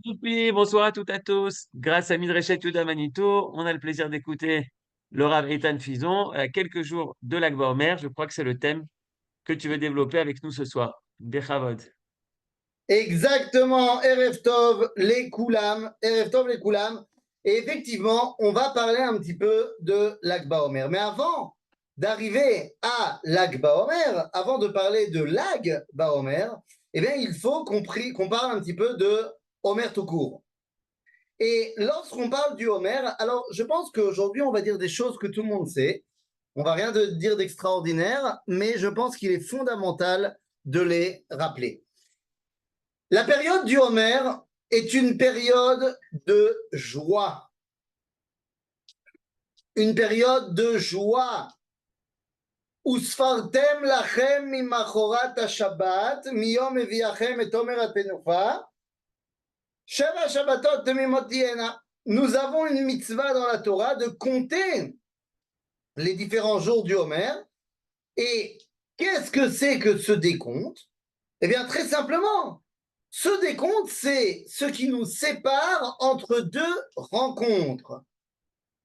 Youpi, bonsoir à toutes et à tous. Grâce à Midreshet Yuda Manito, on a le plaisir d'écouter le Rav Eitan Fison à quelques jours de l'Akba Omer. Je crois que c'est le thème que tu veux développer avec nous ce soir. Bechavod. Exactement, Erev Tov, les Koulam, Erev Tov, les Koulam. Et effectivement, on va parler un petit peu de l'Akba Omer. Mais avant d'arriver à l'Akba Omer, avant de parler de l'Akba Omer, eh bien, il faut qu'on parle un petit peu de Omer tout court. Et lorsqu'on parle du Homer, alors je pense qu'aujourd'hui, on va dire des choses que tout le monde sait. On va rien dire d'extraordinaire, mais je pense qu'il est fondamental de les rappeler. La période du Homer est une période de joie. Une période de joie. Usfartem lachem mimachorat ha-shabbat, miyom eviachem et omer ha-tenufa, sheva shabbatot temimot tiena. Nous avons une mitzvah dans la Torah de compter les différents jours du Homer. Et qu'est-ce que c'est que ce décompte? Eh bien, très simplement, ce décompte, c'est ce qui nous sépare entre deux rencontres.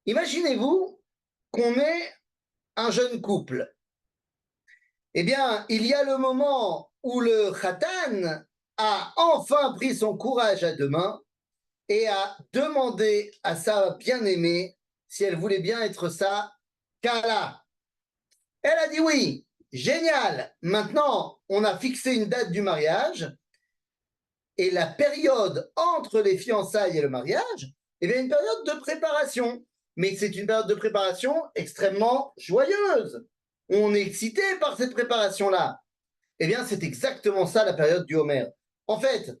Imaginez-vous qu'on est un jeune couple. Eh bien, il y a le moment où le Khatan a enfin pris son courage à deux mains et a demandé à sa bien-aimée si elle voulait bien être sa Kala. Elle a dit oui. Génial. Maintenant, on a fixé une date du mariage et la période entre les fiançailles et le mariage, eh bien, une période de préparation. Mais c'est une période de préparation extrêmement joyeuse. On est excité par cette préparation-là. Eh bien, c'est exactement ça la période du Homer. En fait,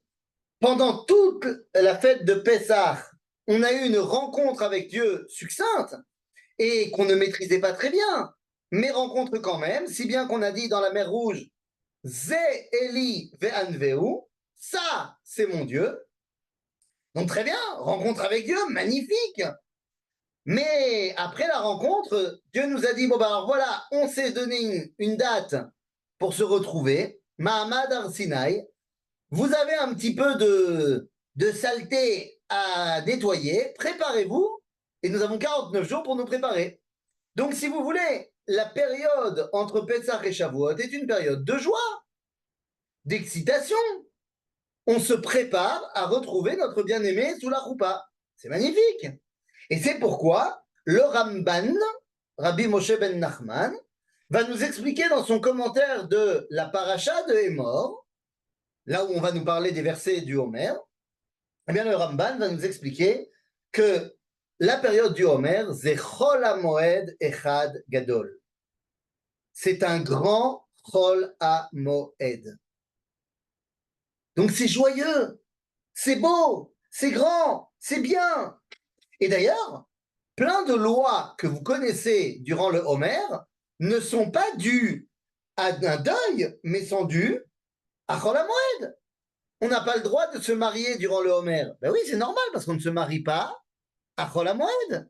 pendant toute la fête de Pessah, on a eu une rencontre avec Dieu succincte et qu'on ne maîtrisait pas très bien, mais rencontre quand même, si bien qu'on a dit dans la mer Rouge, Ze Eli Ve'anveu, ça, c'est mon Dieu. Donc très bien, rencontre avec Dieu, magnifique. Mais après la rencontre, Dieu nous a dit, bon ben alors voilà, on s'est donné une date pour se retrouver, Mahamad Arsinaï, vous avez un petit peu de saleté à nettoyer, préparez-vous, et nous avons 49 jours pour nous préparer. Donc si vous voulez, la période entre Pessah et Shavuot est une période de joie, d'excitation. On se prépare à retrouver notre bien-aimé sous la roupa. C'est magnifique. Et c'est pourquoi le Ramban, Rabbi Moshe ben Nachman, va nous expliquer dans son commentaire de la paracha de Hémor, là où on va nous parler des versets du Homer, eh bien le Ramban va nous expliquer que la période du Homer, c'est Chol HaMoed Echad Gadol. C'est un grand Chol HaMoed. Donc c'est joyeux, c'est beau, c'est grand, c'est bien. Et d'ailleurs, plein de lois que vous connaissez durant le Homer ne sont pas dues à un deuil, mais sont dues à Chol HaMoed. On n'a pas le droit de se marier durant le Homer. Ben oui, c'est normal, parce qu'on ne se marie pas à Chol HaMoed.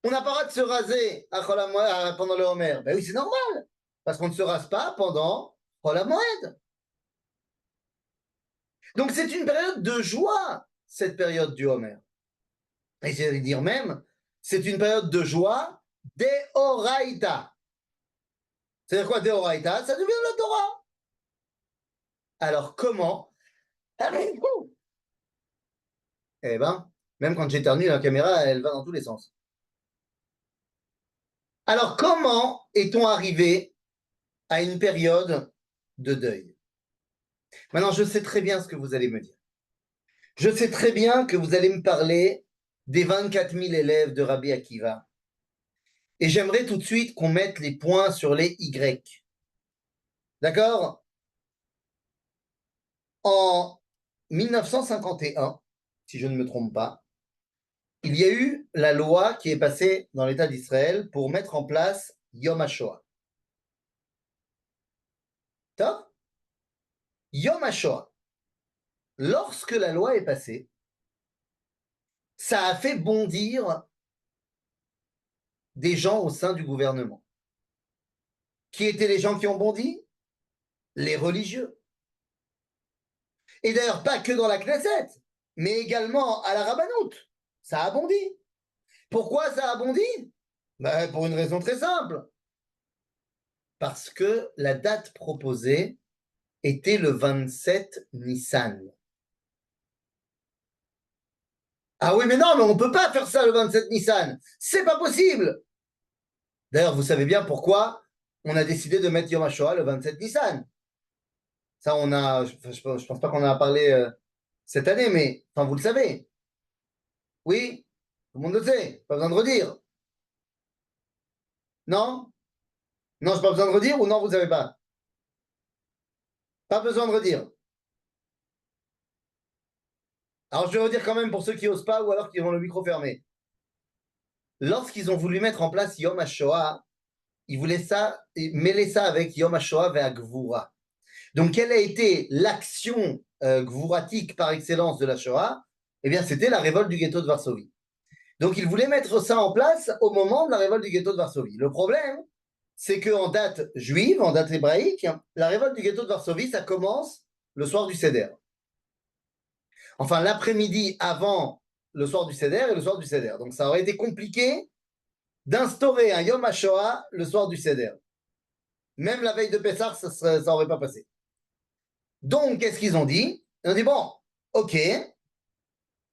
On n'a pas le droit de se raser à Chol HaMoed, pendant le Homer. Ben oui, c'est normal, parce qu'on ne se rase pas pendant Chol HaMoed. Donc c'est une période de joie, cette période du Homer. Et j'allais dire même, c'est une période de joie Deoraita. C'est-à-dire quoi Deoraita? Ça devient la Torah. Alors comment? Eh ben, même quand j'éternue, la caméra, elle va dans tous les sens. Alors comment est-on arrivé à une période de deuil? Maintenant, je sais très bien ce que vous allez me dire. Je sais très bien que vous allez me parler des 24 000 élèves de Rabbi Akiva. Et j'aimerais tout de suite qu'on mette les points sur les Y. D'accord? En 1951, si je ne me trompe pas, il y a eu la loi qui est passée dans l'État d'Israël pour mettre en place Yom HaShoah. Top? Yom HaShoah. Lorsque la loi est passée, ça a fait bondir des gens au sein du gouvernement. Qui étaient les gens qui ont bondi? Les religieux. Et d'ailleurs, pas que dans la Knesset, mais également à la Rabbanout. Ça a bondi. Pourquoi ça a bondi? Ben, pour une raison très simple. Parce que la date proposée était le 27 Nissan. Ah oui, mais non, mais on ne peut pas faire ça le 27 Nissan. C'est pas possible. D'ailleurs, vous savez bien pourquoi on a décidé de mettre Yom HaShoah le 27 Nissan. Ça, je pense pas qu'on en a parlé cette année, mais enfin, vous le savez. Oui, tout le monde le sait. Pas besoin de redire. Non? Non, j'ai pas besoin de redire ou non, vous savez pas? Pas besoin de redire. Alors, je vais redire quand même pour ceux qui osent pas ou alors qui ont le micro fermé. Lorsqu'ils ont voulu mettre en place Yom HaShoah, ils voulaient ça, mêler ça avec Yom HaShoah vers Gvura. Donc, quelle a été l'action gvouratique par excellence de la Shoah? Eh bien, c'était la révolte du ghetto de Varsovie. Donc, ils voulaient mettre ça en place au moment de la révolte du ghetto de Varsovie. Le problème, c'est qu'en date juive, en date hébraïque, la révolte du ghetto de Varsovie, ça commence le soir du Seder. Enfin, l'après-midi avant le soir du Seder et le soir du Seder. Donc, ça aurait été compliqué d'instaurer un Yom HaShoah le soir du Seder. Même la veille de Pessah, ça n'aurait pas passé. Donc, qu'est-ce qu'ils ont dit? Ils ont dit, bon, ok,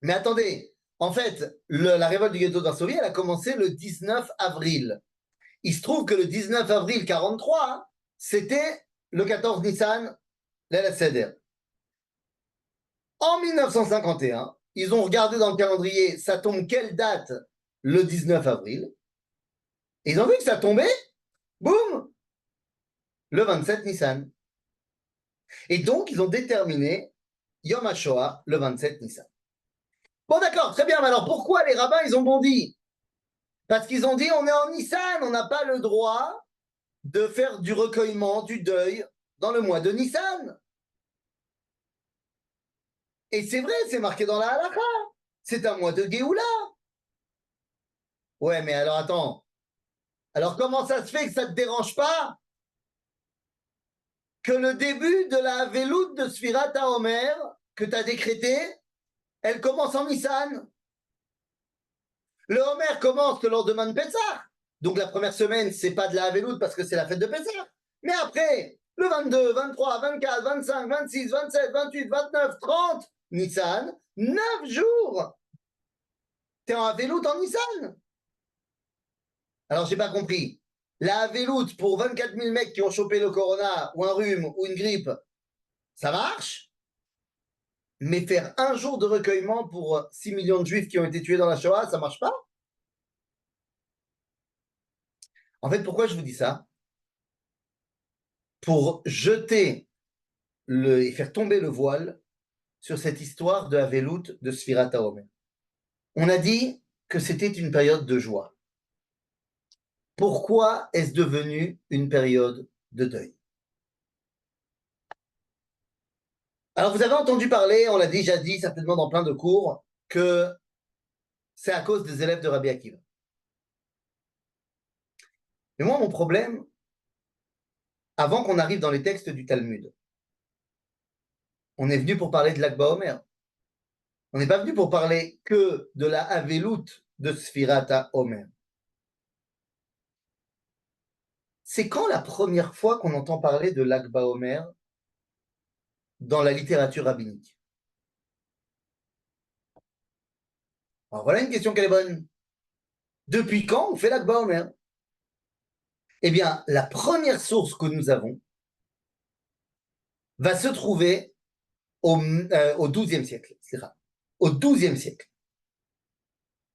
mais attendez, en fait, la révolte du ghetto de Varsovie, elle a commencé le 19 avril. Il se trouve que le 19 avril 43, c'était le 14 Nissan, l'El Seder. En 1951, ils ont regardé dans le calendrier, ça tombe quelle date? Le 19 avril. Et ils ont vu que ça tombait, boum, le 27 Nissan. Et donc, ils ont déterminé Yom HaShoah le 27 Nissan. Bon, d'accord, très bien, mais alors pourquoi les rabbins, ils ont bondi? Parce qu'ils ont dit, on est en Nissan, on n'a pas le droit de faire du recueillement, du deuil dans le mois de Nissan. Et c'est vrai, c'est marqué dans la halakha. C'est un mois de Géoula. Ouais, mais alors attends. Alors comment ça se fait que ça ne te dérange pas que le début de la Velout de Sfirat HaOmer que tu as décrété, elle commence en Nissan? Le Homer commence le lendemain de Pessah. Donc la première semaine, c'est pas de la Velout parce que c'est la fête de Pessah. Mais après, le 22, 23, 24, 25, 26, 27, 28, 29, 30, Nissan, 9 jours. T'es en Velout en Nissan. Alors, j'ai pas compris. La Velout pour 24 000 mecs qui ont chopé le corona ou un rhume ou une grippe, ça marche. Mais faire un jour de recueillement pour 6 millions de juifs qui ont été tués dans la Shoah, ça marche pas. En fait, pourquoi je vous dis ça? Pour jeter et faire tomber le voile sur cette histoire de la Velout de Sfirat HaOmer. On a dit que c'était une période de joie. Pourquoi est-ce devenu une période de deuil? Alors, vous avez entendu parler, on l'a déjà dit certainement dans plein de cours, que c'est à cause des élèves de Rabbi Akiva. Mais moi, mon problème, avant qu'on arrive dans les textes du Talmud, on est venu pour parler de l'Akba Omer. On n'est pas venu pour parler que de la Havelout de Sfirata Omer. C'est quand la première fois qu'on entend parler de l'Akba Omer dans la littérature rabbinique? Alors voilà une question qu'elle est bonne. Depuis quand on fait l'Akba Omer? Eh bien, la première source que nous avons va se trouver au XIIe siècle. Au XIIe siècle.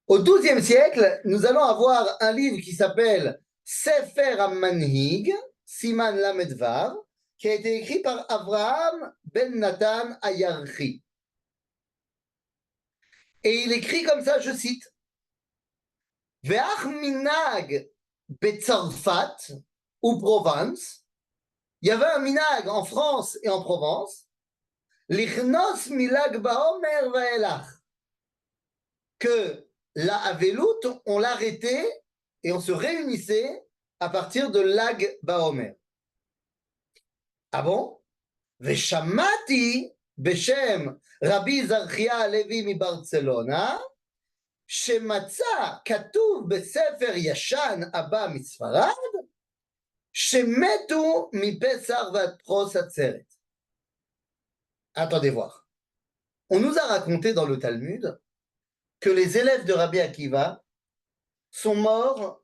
Au XIIe siècle, nous allons avoir un livre qui s'appelle Sefer HaManhig, Siman Lamedvar, qui a été écrit par Avraham ben Nathan Ayarchi. Et il écrit comme ça, je cite, Ve'ach minag betzarfat ou Provence, il y avait un minag en France et en Provence, lichnos milag baomer vaelach, que la Avelout, on l'arrêtait et on se réunissait à partir de Lag Baomer. Ah bon? Veshamati בשם רבי זרחיה הלוי מברצלונה, שמצא כתוב בספר ישן הבא מספרד, שמתו מפסח ועד פרוס עצרת. Attendez voir. On nous a raconté dans le Talmud que les élèves de Rabbi Akiva sont morts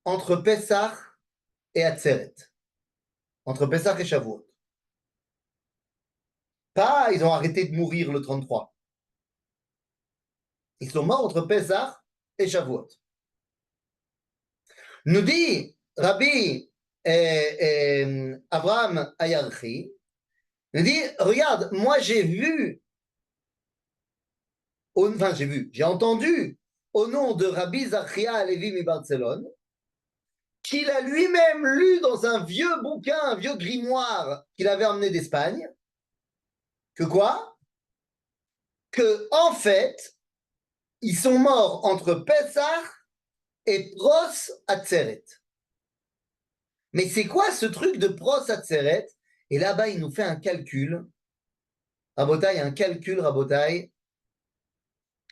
entre Pessah et Atzeret, entre Pessah et Shavuot. Pas, ils ont arrêté de mourir le 33. Ils sont morts entre Pessah et Shavuot. Nous dit Rabbi Abraham Ayarchi, nous dit, regarde, moi j'ai entendu au nom de Rabbi Zachria Alevi mi Barcelone, qu'il a lui-même lu dans un vieux bouquin, un vieux grimoire qu'il avait emmené d'Espagne, que quoi? Que, en fait, ils sont morts entre Pessah et Pros Atzeret. Mais c'est quoi ce truc de Pros Atzeret? Et là-bas, il nous fait un calcul, Rabotai,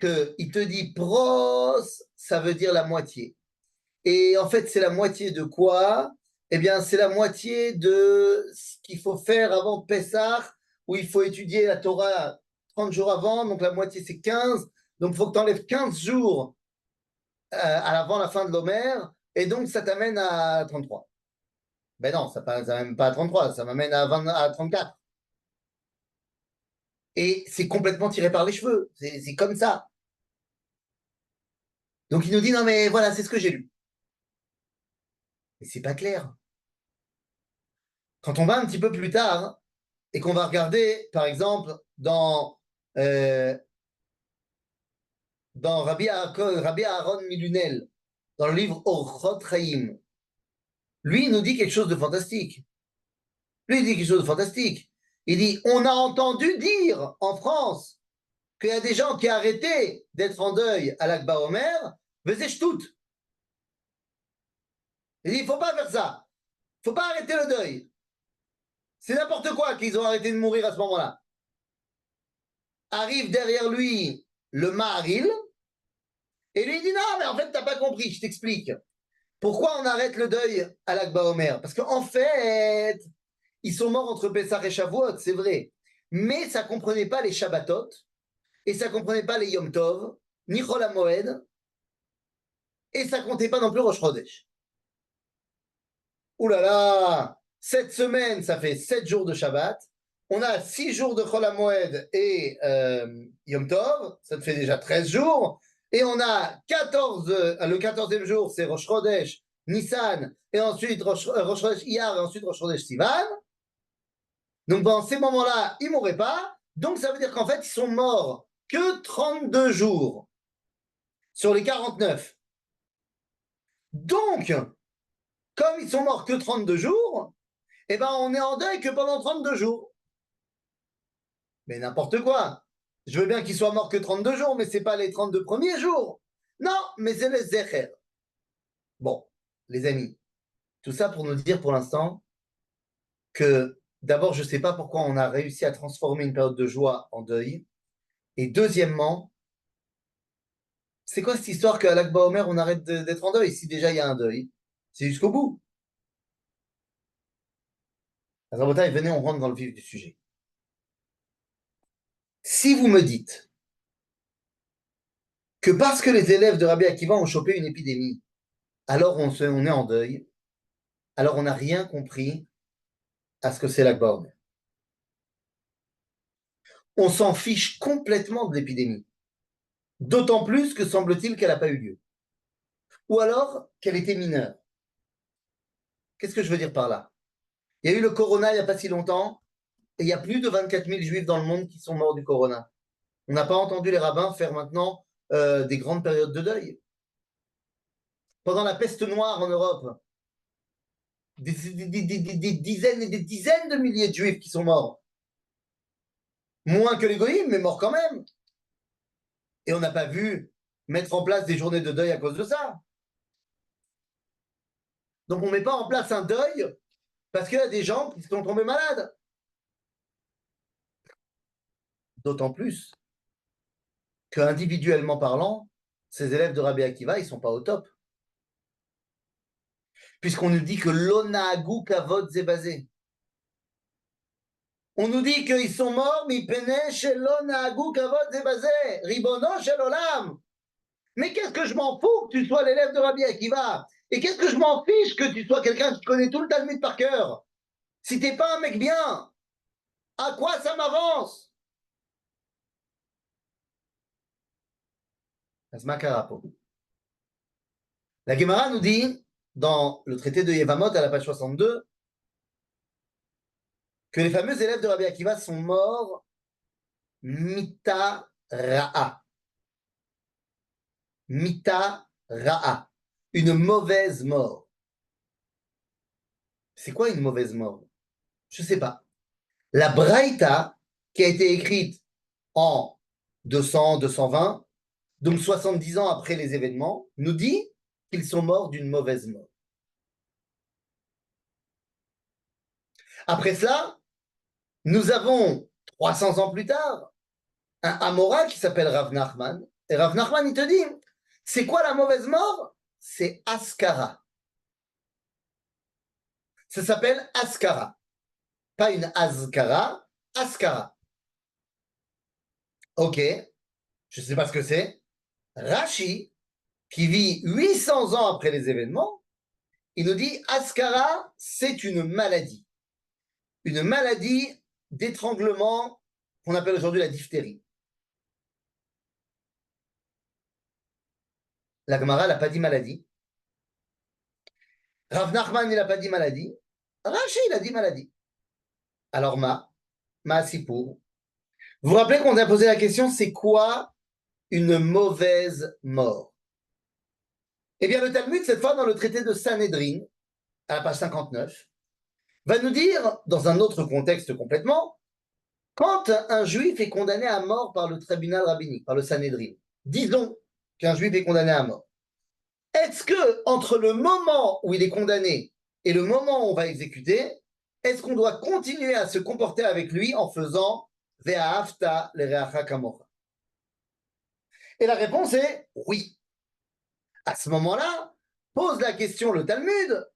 qu'il te dit Pros, ça veut dire la moitié. Et en fait, c'est la moitié de quoi? Eh bien, c'est la moitié de ce qu'il faut faire avant Pessah, où il faut étudier la Torah 30 jours avant, donc la moitié c'est 15, donc il faut que tu enlèves 15 jours avant la fin de l'Omer, et donc ça t'amène à 33. Ben non, ça ne m'amène pas à 33, ça m'amène à 34. Et c'est complètement tiré par les cheveux, c'est comme ça. Donc il nous dit, non mais voilà, c'est ce que j'ai lu. Mais c'est pas clair. Quand on va un petit peu plus tard, et qu'on va regarder, par exemple, dans Rabbi Aaron Milunel, dans le livre Orchot Chaim, lui, il nous dit quelque chose de fantastique. Il dit, on a entendu dire en France qu'il y a des gens qui arrêtaient d'être en deuil à l'Akba Omer, faisaient tout. Il dit, il ne faut pas faire ça. Il ne faut pas arrêter le deuil. C'est n'importe quoi qu'ils ont arrêté de mourir à ce moment-là. Arrive derrière lui le Maharil, et lui dit, non, mais en fait, tu n'as pas compris, je t'explique. Pourquoi on arrête le deuil à l'Akba Omer? Parce qu'en fait, ils sont morts entre Pessah et Shavuot, c'est vrai. Mais ça ne comprenait pas les Shabbatot, et ça ne comprenait pas les Yom Tov, ni Chol HaMoed, et ça ne comptait pas non plus Rosh Chodesh. Ouh là là, cette semaine, ça fait 7 jours de Shabbat. On a 6 jours de Chol HaMoed et Yom Tov, ça te fait déjà 13 jours. Et on a 14, le 14e jour, c'est Rosh Chodesh, Nissan, et ensuite Rosh Chodesh Iyar, et ensuite Rosh Chodesh Sivan. Donc, dans ces moments-là, ils ne mourraient pas. Donc, ça veut dire qu'en fait, ils sont morts que 32 jours sur les 49. Donc, comme ils sont morts que 32 jours, eh ben, on est en deuil que pendant 32 jours. Mais n'importe quoi. Je veux bien qu'ils soient morts que 32 jours, mais ce n'est pas les 32 premiers jours. Non, mais c'est les Zecher. Bon, les amis, tout ça pour nous dire pour l'instant que d'abord, je ne sais pas pourquoi on a réussi à transformer une période de joie en deuil. Et deuxièmement, c'est quoi cette histoire qu'à l'Akba Omer, on arrête d'être en deuil? Si déjà il y a un deuil, c'est jusqu'au bout. Rabotai, venez, on rentre dans le vif du sujet. Si vous me dites que parce que les élèves de Rabbi Akiva ont chopé une épidémie, alors on est en deuil, alors on n'a rien compris à ce que c'est l'Akba Omer. On s'en fiche complètement de l'épidémie. D'autant plus que semble-t-il qu'elle n'a pas eu lieu. Ou alors qu'elle était mineure. Qu'est-ce que je veux dire par là? Il y a eu le corona il n'y a pas si longtemps, et il y a plus de 24 000 juifs dans le monde qui sont morts du corona. On n'a pas entendu les rabbins faire maintenant des grandes périodes de deuil. Pendant la peste noire en Europe, des dizaines et des dizaines de milliers de juifs qui sont morts. Moins que les goïms, mais morts quand même. Et on n'a pas vu mettre en place des journées de deuil à cause de ça. Donc on ne met pas en place un deuil parce qu'il y a des gens qui sont tombés malades. D'autant plus que, individuellement parlant, ces élèves de Rabbi Akiva, ils ne sont pas au top. Puisqu'on nous dit que l'onagou kavod zebazé. On nous dit qu'ils sont morts, mi pene l'onagou kavod zebazé. Ribono shel olam. Mais qu'est-ce que je m'en fous que tu sois l'élève de Rabbi Akiva? Et qu'est-ce que je m'en fiche que tu sois quelqu'un qui connaît tout le Talmud par cœur? Si t'es pas un mec bien, à quoi ça m'avance? La Gemara nous dit, dans le traité de Yevamot à la page 62, que les fameux élèves de Rabbi Akiva sont morts mita ra'a. Mita ra'a. Une mauvaise mort. C'est quoi une mauvaise mort? Je ne sais pas. La Braïta, qui a été écrite en 200, 220, donc 70 ans après les événements, nous dit qu'ils sont morts d'une mauvaise mort. Après cela, nous avons 300 ans plus tard un Amora qui s'appelle Rav Nachman. Et Rav Nachman, il te dit, c'est quoi la mauvaise mort? C'est Askara. Ça s'appelle Askara. Pas une Azkara, Askara. Ok, je ne sais pas ce que c'est. Rashi, qui vit 800 ans après les événements, il nous dit Askara, c'est une maladie. Une maladie d'étranglement qu'on appelle aujourd'hui la diphtérie. La Gemara n'a pas dit maladie. Rav Nachman, il n'a pas dit maladie. Rashi, il a dit maladie. Alors, Sipour. Vous vous rappelez qu'on a posé la question, c'est quoi une mauvaise mort? Eh bien, le Talmud, cette fois, dans le traité de Sanhédrin, à la page 59, va nous dire, dans un autre contexte complètement, quand un juif est condamné à mort par le tribunal rabbinique, par le Sanhédrin, disons qu'un juif est condamné à mort, est-ce que entre le moment où il est condamné et le moment où on va exécuter, est-ce qu'on doit continuer à se comporter avec lui en faisant Ve'ahavta l'ereacha kamocha? Et la réponse est oui. À ce moment-là, pose la question le Talmud.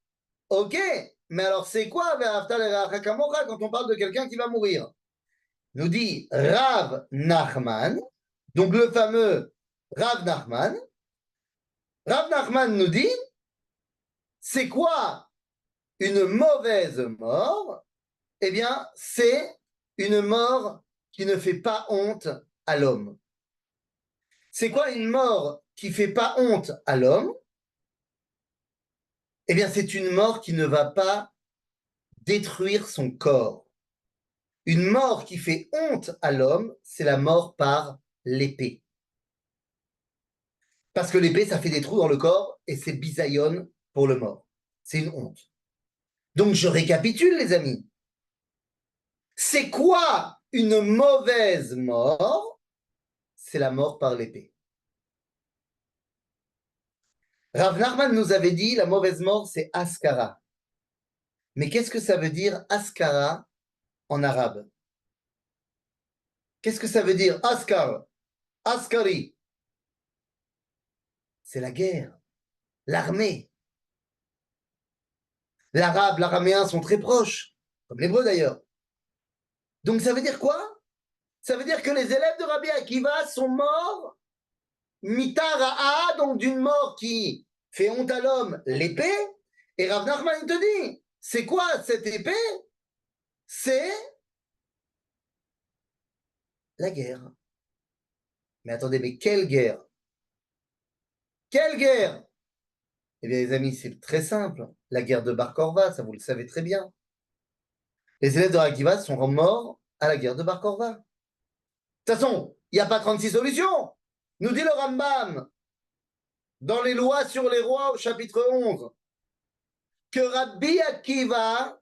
Ok, mais alors c'est quoi Ve'ahavta l'ereacha kamocha quand on parle de quelqu'un qui va mourir? Nous dit Rav Nachman, donc le fameux Rav Nachman. Rav Nachman nous dit, c'est quoi une mauvaise mort? Eh bien, c'est une mort qui ne fait pas honte à l'homme. C'est quoi une mort qui ne fait pas honte à l'homme? Eh bien, c'est une mort qui ne va pas détruire son corps. Une mort qui fait honte à l'homme, c'est la mort par l'épée. Parce que l'épée, ça fait des trous dans le corps et c'est bisaïon pour le mort. C'est une honte. Donc, je récapitule, les amis. C'est quoi une mauvaise mort? C'est la mort par l'épée. Rav Nachman nous avait dit la mauvaise mort, c'est Askara. Mais qu'est-ce que ça veut dire Askara en arabe? Qu'est-ce que ça veut dire Askar? Askari. C'est la guerre, l'armée. L'arabe, l'araméen sont très proches, comme l'hébreu d'ailleurs. Donc ça veut dire quoi? Ça veut dire que les élèves de Rabbi Akiva sont morts mitara'a, donc d'une mort qui fait honte à l'homme, l'épée. Et Rav Nachman il te dit, c'est quoi cette épée? C'est la guerre. Mais attendez, mais quelle guerre? Quelle guerre? Eh bien, les amis, c'est très simple. La guerre de Bar Korva, ça vous le savez très bien. Les élèves de Akiva sont morts à la guerre de Bar Korva. De toute façon, il n'y a pas 36 solutions. Nous dit le Rambam, dans les lois sur les rois au chapitre 11, que Rabbi Akiva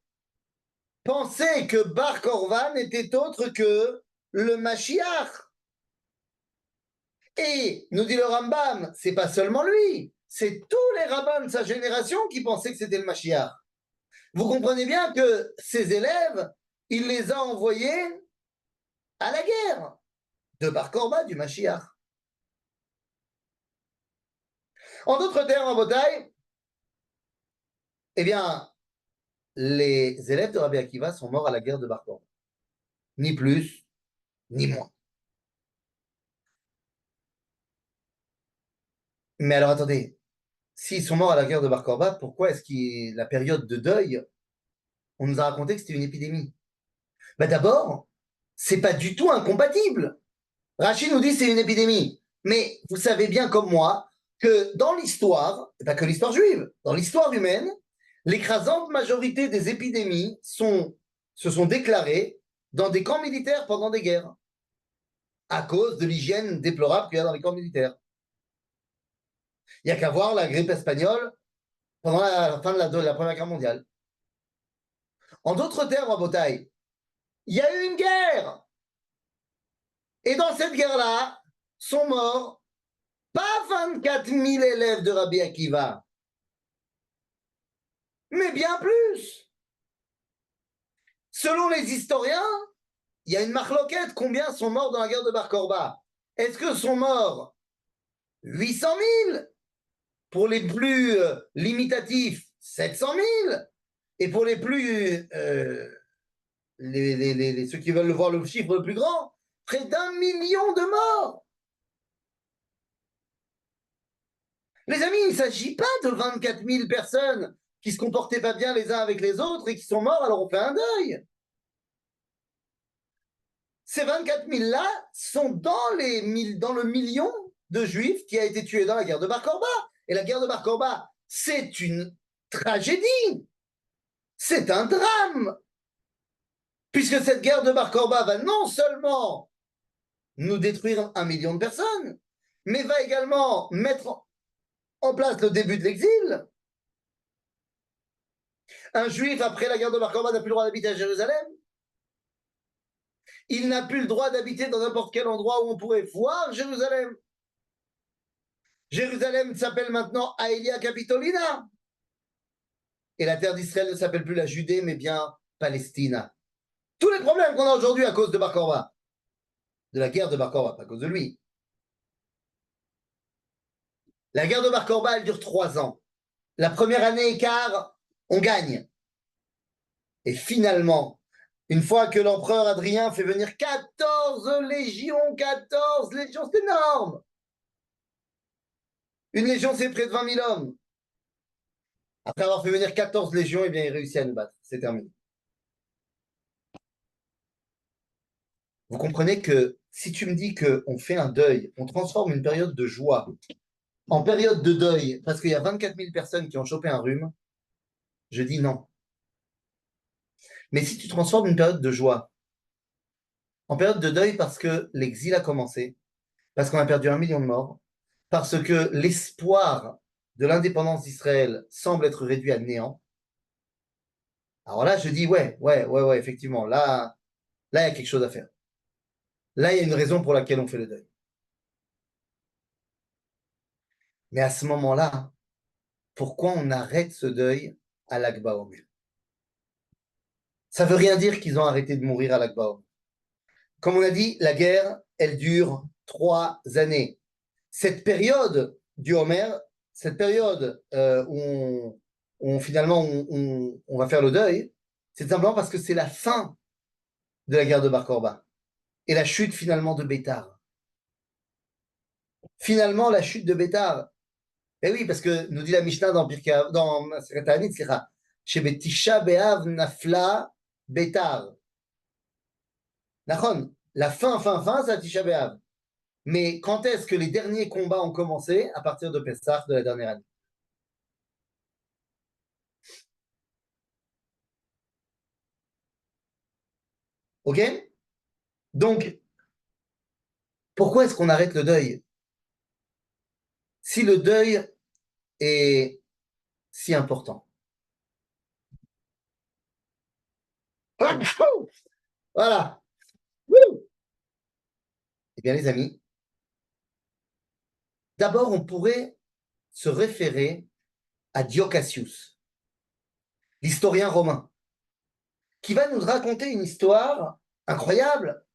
pensait que Bar Korva n'était autre que le Mashiach. Et nous dit le Rambam, c'est pas seulement lui, c'est tous les rabbins de sa génération qui pensaient que c'était le Mashiach. Vous comprenez bien que ses élèves, il les a envoyés à la guerre. de Bar Korba, du Mashiach. En d'autres termes, en Botaï, eh bien, les élèves de Rabbi Akiva sont morts à la guerre de Bar Korba. Ni plus, ni moins. Mais alors attendez, s'ils sont morts à la guerre de Bar Korba, pourquoi est-ce que la période de deuil, on nous a raconté que c'était une épidémie? Ben d'abord, c'est pas du tout incompatible. Rachid nous dit que c'est une épidémie. Mais vous savez bien comme moi que dans l'histoire, et pas que l'histoire juive, dans l'histoire humaine, l'écrasante majorité des épidémies se sont déclarées dans des camps militaires pendant des guerres, à cause de l'hygiène déplorable qu'il y a dans les camps militaires. Il n'y a qu'à voir la grippe espagnole pendant la fin de la Première Guerre mondiale. En d'autres termes, en Botaï, il y a eu une guerre. Et dans cette guerre-là, sont morts pas 24 000 élèves de Rabbi Akiva, mais bien plus. Selon les historiens, il y a une marloquette, combien sont morts dans la guerre de Bar Korba? Est-ce que sont morts 800 000? Pour les plus limitatifs, 700 000? Et pour les plus, ceux qui veulent voir le chiffre le plus grand, près d'1 million de morts. Les amis, il ne s'agit pas de 24 000 personnes qui se comportaient pas bien les uns avec les autres et qui sont morts, alors on fait un deuil. Ces 24 000-là sont dans le million de juifs qui a été tué dans la guerre de Bar Korba. Et la guerre de Bar Korba, c'est une tragédie. C'est un drame. Puisque cette guerre de Bar Korba va non seulement nous détruire 1 million de personnes, mais va également mettre en place le début de l'exil. Un juif, après la guerre de Bar Korba, n'a plus le droit d'habiter à Jérusalem. Il n'a plus le droit d'habiter dans n'importe quel endroit où on pourrait voir Jérusalem. Jérusalem s'appelle maintenant Aelia Capitolina. Et la terre d'Israël ne s'appelle plus la Judée, mais bien Palestina. Tous les problèmes qu'on a aujourd'hui à cause de Bar Korba, de la guerre de Bar Korba, pas à cause de lui. La guerre de Bar Korba, elle dure 3 ans. La première année et quart, on gagne. Et finalement, une fois que l'empereur Adrien fait venir 14 légions, c'est énorme. Une légion, c'est près de 20 000 hommes. Après avoir fait venir 14 légions, eh bien, il réussit à nous battre. C'est terminé. Vous comprenez que si tu me dis qu'on fait un deuil, on transforme une période de joie en période de deuil parce qu'il y a 24 000 personnes qui ont chopé un rhume, je dis non. Mais si tu transformes une période de joie en période de deuil parce que l'exil a commencé, parce qu'on a perdu 1 million de morts, parce que l'espoir de l'indépendance d'Israël semble être réduit à néant, alors là, je dis ouais, effectivement, là, il y a quelque chose à faire. Là, il y a une raison pour laquelle on fait le deuil. Mais à ce moment-là, pourquoi on arrête ce deuil à l'Akba Omer? Ça ne veut rien dire qu'ils ont arrêté de mourir à l'Akba Omer. Comme on a dit, la guerre, elle dure 3 années. Cette période du Homer, cette période où finalement on va faire le deuil, c'est simplement parce que c'est la fin de la guerre de Bar Korba et la chute finalement de Bétar. Finalement, la chute de Bétar. Eh oui, parce que nous dit la Mishnah dans Masechet Ta'anit, c'est chez Betisha Be'av Nafla Bétar. Nachon, la fin, c'est à Tisha B'Av. Mais quand est-ce que les derniers combats ont commencé? À partir de Pessah de la dernière année. Ok? Donc, pourquoi est-ce qu'on arrête le deuil? Si le deuil est si important. Voilà. Eh bien, les amis, d'abord, on pourrait se référer à Dio Cassius, l'historien romain, qui va nous raconter une histoire incroyable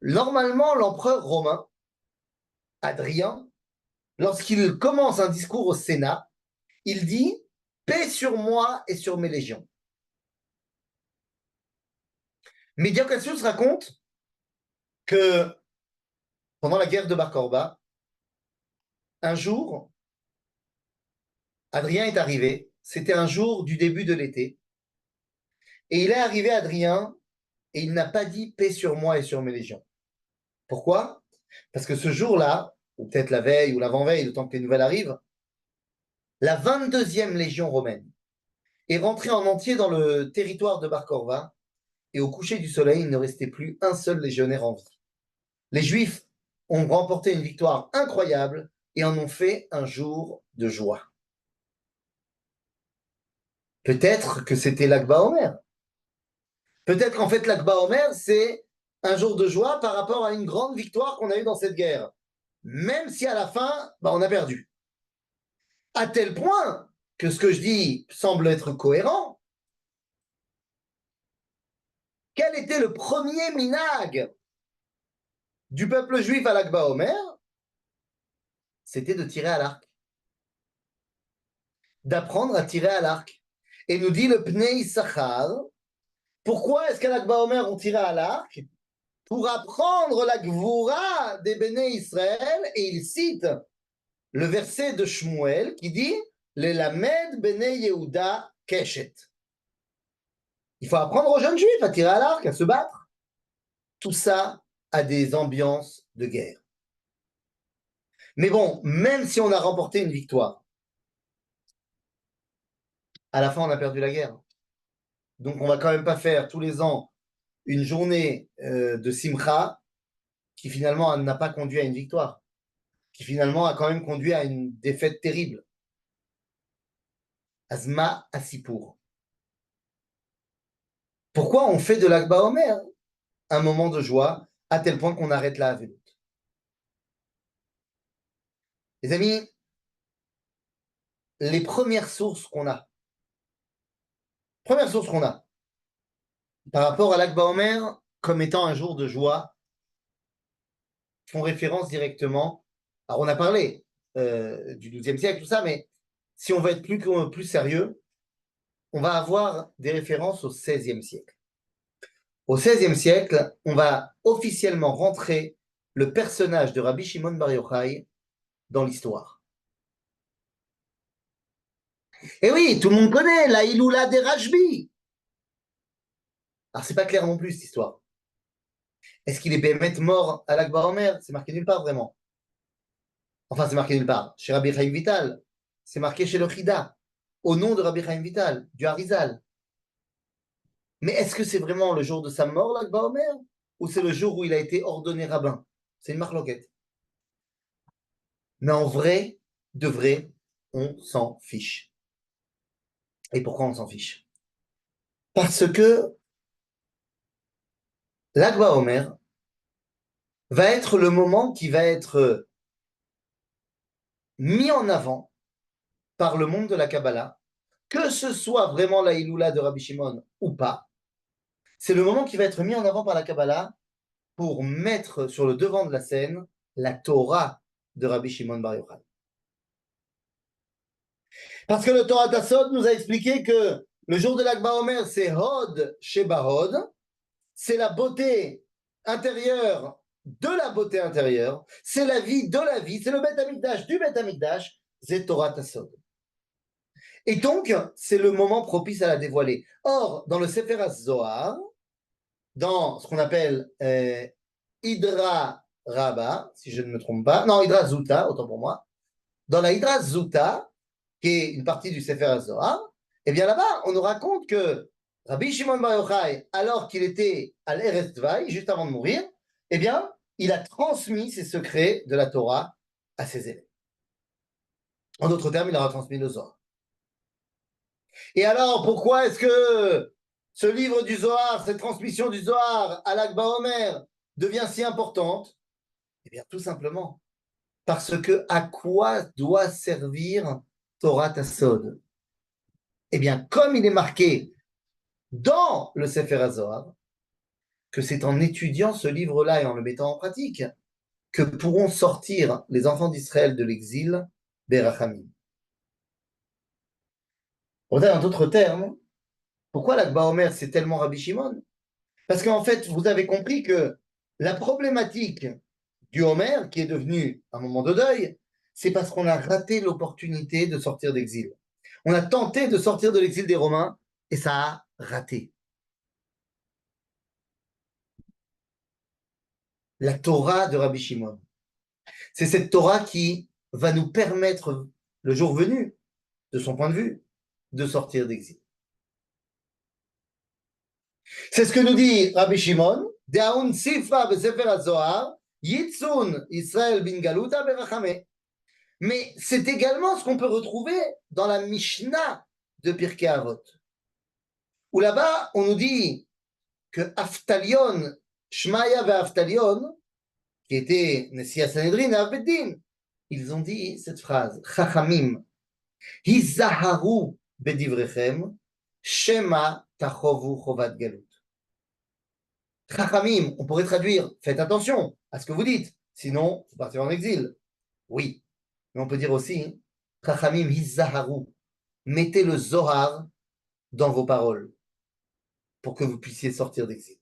Normalement, l'empereur romain, Adrien, lorsqu'il commence un discours au Sénat, il dit paix sur moi et sur mes légions. Mais Dio Cassius raconte que pendant la guerre de Bar Corba, un jour, Adrien est arrivé. C'était un jour du début de l'été. Et il est arrivé, Adrien, et il n'a pas dit paix sur moi et sur mes légions. Pourquoi? Parce que ce jour-là, ou peut-être la veille ou l'avant-veille, le temps que les nouvelles arrivent, la 22e légion romaine est rentrée en entier dans le territoire de Bar Corba, et au coucher du soleil, il ne restait plus un seul légionnaire en vie. Les Juifs ont remporté une victoire incroyable et en ont fait un jour de joie. Peut-être que c'était l'Akba Omer. Peut-être qu'en fait, l'Akba Omer, c'est un jour de joie par rapport à une grande victoire qu'on a eue dans cette guerre. Même si à la fin, on a perdu. À tel point que ce que je dis semble être cohérent. Quel était le premier minag du peuple juif à l'Akba Omer? C'était de tirer à l'arc. D'apprendre à tirer à l'arc. Et nous dit le Pnei Issachar, pourquoi est-ce qu'à l'Akba Omer on tirait à l'arc? Pour apprendre la Gvoura des Béné Israël, et il cite le verset de Shmuel qui dit les Lamed Béné Yehuda Keshet. Il faut apprendre aux jeunes juifs à tirer à l'arc, à se battre. Tout ça a des ambiances de guerre. Mais bon, même si on a remporté une victoire, à la fin on a perdu la guerre. Donc on va quand même pas faire tous les ans une journée de Simcha qui finalement n'a pas conduit à une victoire, qui finalement a quand même conduit à une défaite terrible. Azma Asipour. Pourquoi on fait de l'Akba Omer un moment de joie à tel point qu'on arrête la Havelut? Les amis, les premières sources qu'on a par rapport à l'Akba Omer comme étant un jour de joie font référence directement. Alors on a parlé du XIIe siècle, tout ça, mais si on veut être plus sérieux, on va avoir des références au XVIe siècle. Au XVIe siècle, on va officiellement rentrer le personnage de Rabbi Shimon Bar Yochai dans l'histoire. Et oui, tout le monde connaît la Iloula des Rajbi. Alors, c'est pas clair non plus, cette histoire. Est-ce qu'il est Bémet mort à l'Akba Omer? C'est marqué nulle part, vraiment. Enfin, c'est marqué nulle part. Chez Rabbi Chaim Vital, c'est marqué chez le Chida, au nom de Rabbi Chaim Vital, du Harizal. Mais est-ce que c'est vraiment le jour de sa mort, l'Akba Omer? Ou c'est le jour où il a été ordonné rabbin? C'est une marloquette. Mais en vrai, de vrai, on s'en fiche. Et pourquoi on s'en fiche? Parce que l'Akba Omer va être le moment qui va être mis en avant par le monde de la Kabbalah, que ce soit vraiment la Iloula de Rabbi Shimon ou pas. C'est le moment qui va être mis en avant par la Kabbalah pour mettre sur le devant de la scène la Torah de Rabbi Shimon Bar Yochai. Parce que le Torah Tassod nous a expliqué que le jour de l'Akba Omer, c'est Hod Sheba Hod, c'est la beauté intérieure de la beauté intérieure, c'est la vie de la vie, c'est le Beth Amikdash du Beth Amikdash, c'est Torah Tassod. Et donc, c'est le moment propice à la dévoiler. Or, dans le Sefer HaZohar, dans ce qu'on appelle Hydra Rabba, si je ne me trompe pas, non, Hydra Zuta, autant pour moi, dans la Hydra Zuta, qui est une partie du Sefer HaZohar, eh bien là-bas, on nous raconte que Rabbi Shimon Bar Yochai, alors qu'il était à l'Eretz Dvaï, juste avant de mourir, eh bien, il a transmis ses secrets de la Torah à ses élèves. En d'autres termes, il a retransmis le Zohar. Et alors, pourquoi est-ce que ce livre du Zohar, cette transmission du Zohar à l'Akba Omer devient si importante? Eh bien, tout simplement parce que à quoi doit servir Torah Tassod? Eh bien, comme il est marqué dans le Sefer HaZohar, que c'est en étudiant ce livre-là et en le mettant en pratique que pourront sortir les enfants d'Israël de l'exil Berachamim. En d'autres termes, pourquoi l'Akba Omer c'est tellement Rabbi Shimon? Parce qu'en fait, vous avez compris que la problématique du Homer, qui est devenu un moment de deuil, c'est parce qu'on a raté l'opportunité de sortir d'exil. On a tenté de sortir de l'exil des Romains et ça a raté. La Torah de Rabbi Shimon. C'est cette Torah qui va nous permettre, le jour venu, de son point de vue, de sortir d'exil. C'est ce que nous dit Rabbi Shimon, De'aun sifra besefer ha-Zohar, Yitzun Israël bin Galuta berachame. Mais c'est également ce qu'on peut retrouver dans la Mishnah de Pirkei Avot, où là-bas, on nous dit que Aftalion, Shmaya et Aftalion, qui était Nessia Sanhedrin et Avbeddin, ils ont dit cette phrase, Chachamim, Hizaharu bedivrechem, Shema tachovu chovat galut. Chachamim, on pourrait traduire, faites attention à ce que vous dites, sinon vous partirez en exil. Oui, mais on peut dire aussi, Chachamim hizaharu, mettez le Zohar dans vos paroles pour que vous puissiez sortir d'exil.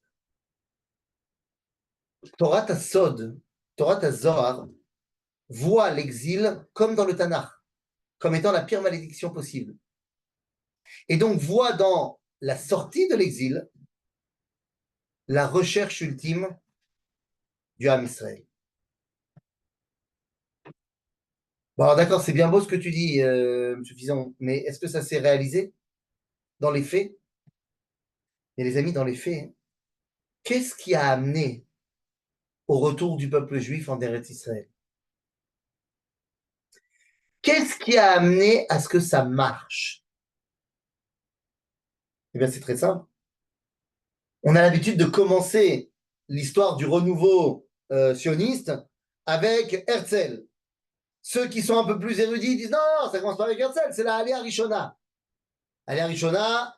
Torah Sod, Torah Zohar, voit l'exil comme dans le Tanakh, comme étant la pire malédiction possible. Et donc voit dans la sortie de l'exil la recherche ultime du Ham Israël. Bon, alors d'accord, c'est bien beau ce que tu dis, M. Fison, mais est-ce que ça s'est réalisé dans les faits? Et les amis, dans les faits, qu'est-ce qui a amené au retour du peuple juif en Eretz Israël? Qu'est-ce qui a amené à ce que ça marche? Eh bien, c'est très simple. On a l'habitude de commencer l'histoire du renouveau sioniste avec Herzl. Ceux qui sont un peu plus érudits disent non, ça commence pas avec Herzl, c'est la Aliyah Rishona. Aliyah Rishona,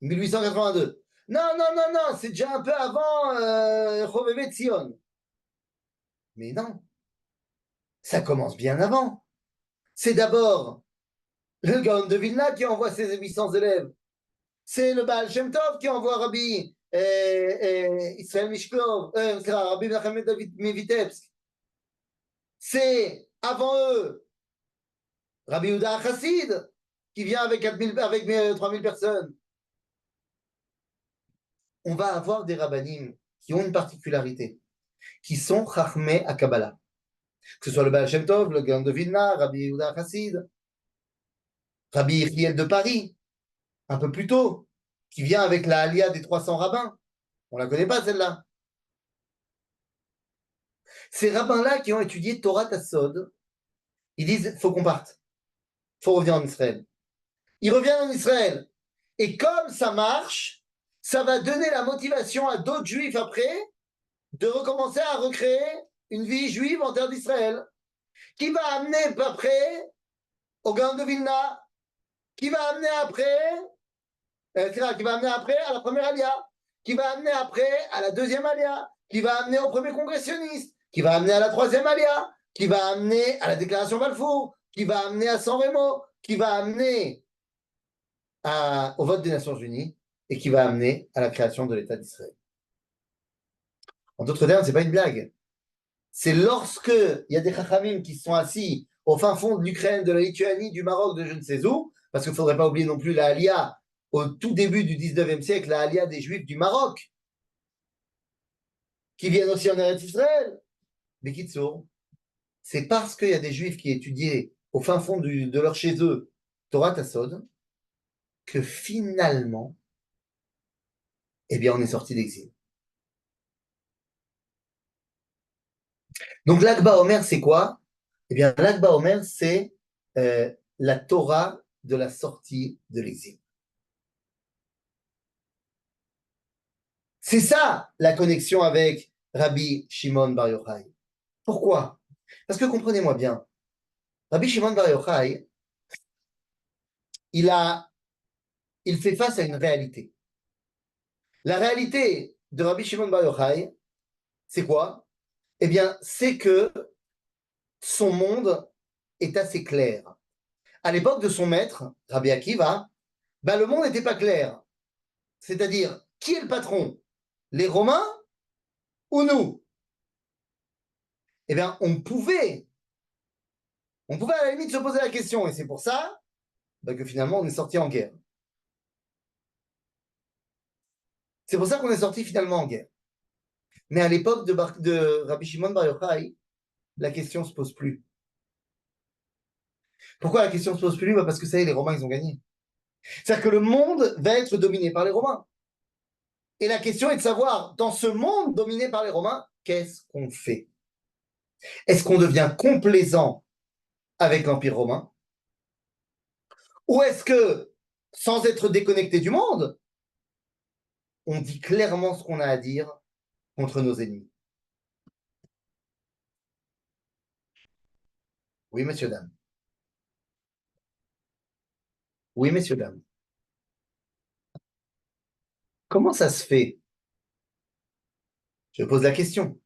1882. Non, non, non, non, c'est déjà un peu avant Chovevet Zion. Mais non, ça commence bien avant. C'est d'abord le Gaon de Vilna qui envoie ses 800 élèves. C'est le Baal Shem Tov qui envoie Rabbi Israël Mishklov, Rabbi Menachem Mevitebsk. C'est avant eux Rabbi Yehuda Chassid qui vient avec 3000 personnes. On va avoir des rabbanim qui ont une particularité, qui sont Chachmei à Kabbalah. Que ce soit le Baal Shem Tov, le Gaon de Vilna, Rabbi Yehuda Chassid, Rabbi Yechiel de Paris, un peu plus tôt, qui vient avec la Aliyah des 300 rabbins. On la connaît pas celle-là. Ces rabbins-là qui ont étudié Torah Tassod, ils disent faut qu'on parte, faut revenir en Israël. Ils reviennent en Israël. Et comme ça marche, ça va donner la motivation à d'autres juifs après de recommencer à recréer une vie juive en terre d'Israël, qui va amener après au Gaon de Vilna, qui va amener après à la première Aliyah, qui va amener après à la deuxième Aliyah, qui va amener au premier congressionniste, qui va amener à la troisième Aliyah, qui va amener à la déclaration Balfour, qui va amener à San Remo, qui va amener au vote des Nations Unies et qui va amener à la création de l'État d'Israël. En d'autres termes, ce n'est pas une blague. C'est lorsque il y a des chachamim qui sont assis au fin fond de l'Ukraine, de la Lituanie, du Maroc, de je ne sais où, parce qu'il ne faudrait pas oublier non plus la Aliyah au tout début du 19e siècle, la Aliyah des Juifs du Maroc, qui viennent aussi en Eretz Israël. Mais Kitsour, c'est parce qu'il y a des Juifs qui étudiaient au fin fond de leur chez eux Torah Tassod que finalement, eh bien, on est sorti d'exil. Donc l'Akba Omer, c'est quoi? Eh bien, l'Akba Omer, c'est la Torah de la sortie de l'exil. C'est ça la connexion avec Rabbi Shimon Bar Yochai. Pourquoi? Parce que comprenez-moi bien, Rabbi Shimon Bar Yochai, il fait face à une réalité. La réalité de Rabbi Shimon Bar Yochai, c'est quoi? Eh bien, c'est que son monde est assez clair. À l'époque de son maître, Rabbi Akiva, ben, le monde n'était pas clair. C'est-à-dire, qui est le patron? Les Romains ou nous? Eh bien, on pouvait à la limite se poser la question, et c'est pour ça ben, que finalement on est sorti en guerre. C'est pour ça qu'on est sorti finalement en guerre. Mais à l'époque de Rabbi Shimon Bar Yochai, la question ne se pose plus. Pourquoi la question ne se pose plus? Parce que ça y est, les Romains, ils ont gagné. C'est-à-dire que le monde va être dominé par les Romains. Et la question est de savoir, dans ce monde dominé par les Romains, qu'est-ce qu'on fait? Est-ce qu'on devient complaisant avec l'Empire romain? Ou est-ce que, sans être déconnecté du monde, on dit clairement ce qu'on a à dire contre nos ennemis? Oui, messieurs, dames. Oui, messieurs, dames. Comment ça se fait? Je pose la question.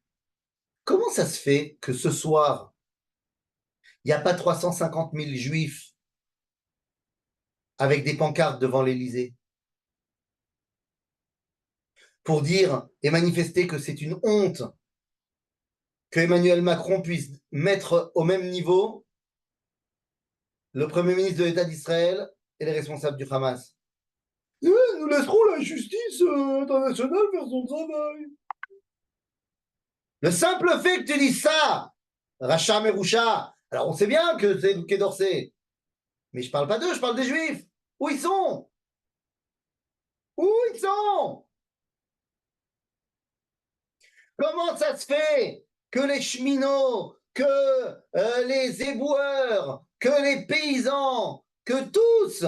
Comment ça se fait que ce soir, il n'y a pas 350 000 juifs avec des pancartes devant l'Élysée pour dire et manifester que c'est une honte que Emmanuel Macron puisse mettre au même niveau le Premier ministre de l'État d'Israël et les responsables du Hamas? Nous laisserons la justice internationale faire son travail. Le simple fait que tu dis ça, Racham et Roucha, alors on sait bien que c'est le Quai d'Orsay, mais je parle pas d'eux, je parle des Juifs. Où ils sont? Où ils sont? Comment ça se fait que les cheminots, que les éboueurs, que les paysans, que tous,